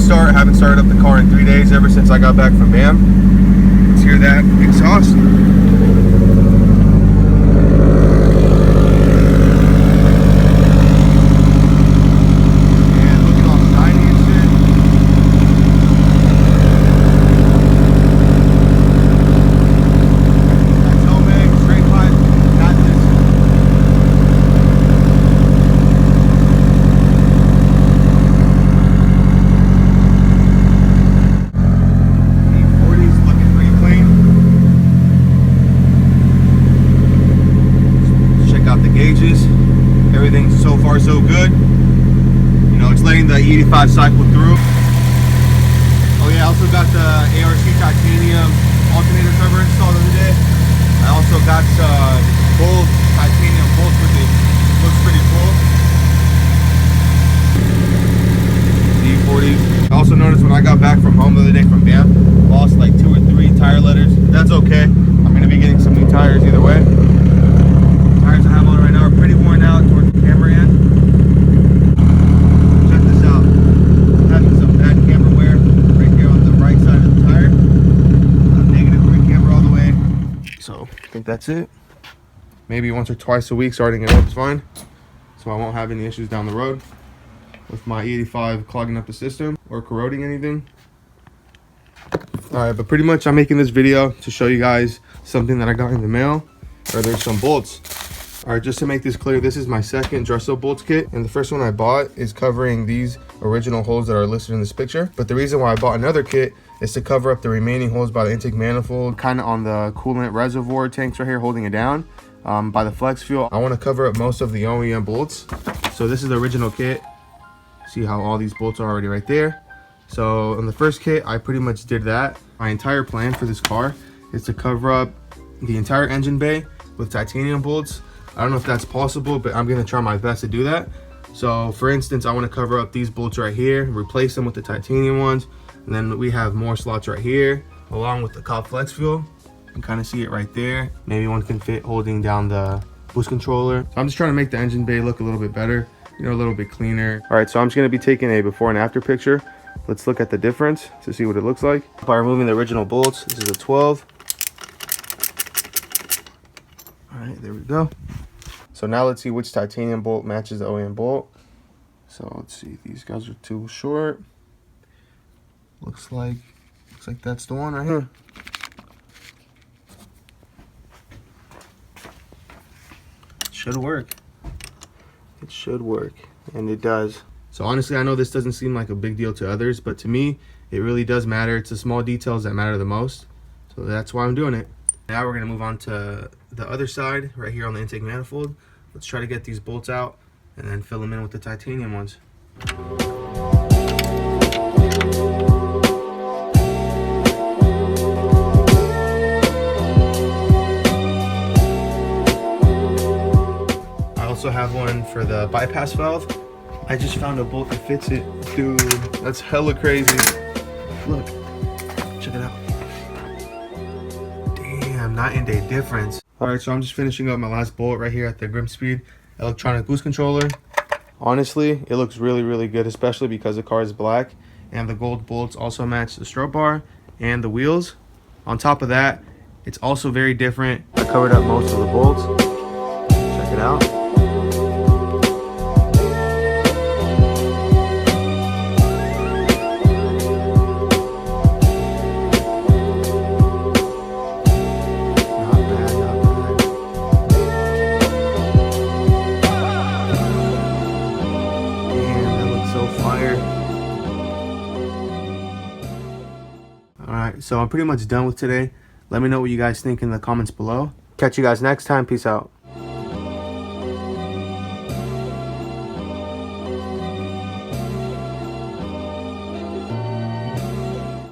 start. I haven't started up the car in 3 days ever since I got back from BAM. Let's hear that exhaust. Everything's so far so good. You know, it's letting the E85 cycle through. Oh yeah, I also got the ARC titanium alternator cover installed the other day. I also got gold titanium bolts with it. Looks pretty cool. D40s. I also noticed when I got back from home the other day from BAM, lost like 2 or 3 tire letters. That's okay. I'm gonna be getting some new tires either way. Tires I have on right now are pretty worn out towards the camera end. Check this out. I'm having some bad camera wear right here on the right side of the tire. -3 camber all the way. So I think that's it. Maybe once or twice a week starting it up is fine. So I won't have any issues down the road with my E85 clogging up the system or corroding anything. Alright, but pretty much I'm making this video to show you guys something that I got in the mail. Or there's some bolts. Alright, just to make this clear, this is my second dress-up bolts kit, and the first one I bought is covering these original holes that are listed in this picture. But the reason why I bought another kit is to cover up the remaining holes by the intake manifold, kind of on the coolant reservoir tanks right here holding it down, by the flex fuel. I want to cover up most of the OEM bolts. So this is the original kit. See how all these bolts are already right there. So on the first kit, I pretty much did that. My entire plan for this car is to cover up the entire engine bay with titanium bolts. I don't know if that's possible, but I'm gonna try my best to do that. So for instance, I want to cover up these bolts right here, replace them with the titanium ones, and then we have more slots right here along with the cop flex fuel. You can kind of see it right there. Maybe one can fit holding down the boost controller. So I'm just trying to make the engine bay look a little bit better, you know, a little bit cleaner. All right, so I'm just gonna be taking a before and after picture. Let's look at the difference to see what it looks like. By removing the original bolts, this is a 12. All right, there we go. So now let's see which titanium bolt matches the OEM bolt. So let's see, these guys are too short. Looks like that's the one right here. Should work. It should work, and it does. So honestly, I know this doesn't seem like a big deal to others, but to me, it really does matter. It's the small details that matter the most. So that's why I'm doing it. Now we're gonna move on to the other side, right here on the intake manifold. Let's try to get these bolts out and then fill them in with the titanium ones. I also have one for the bypass valve. I just found a bolt that fits it. Dude, that's hella crazy. Look, check it out. Damn, night and day difference. All right, so I'm just finishing up my last bolt right here at the Grimspeed electronic boost controller. Honestly, it looks really, really good, especially because the car is black and the gold bolts also match the strobe bar and the wheels. On top of that, it's also very different. I covered up most of the bolts. Check it out. Alright, so I'm pretty much done with today. Let me know what you guys think in the comments below. Catch you guys next time. Peace out.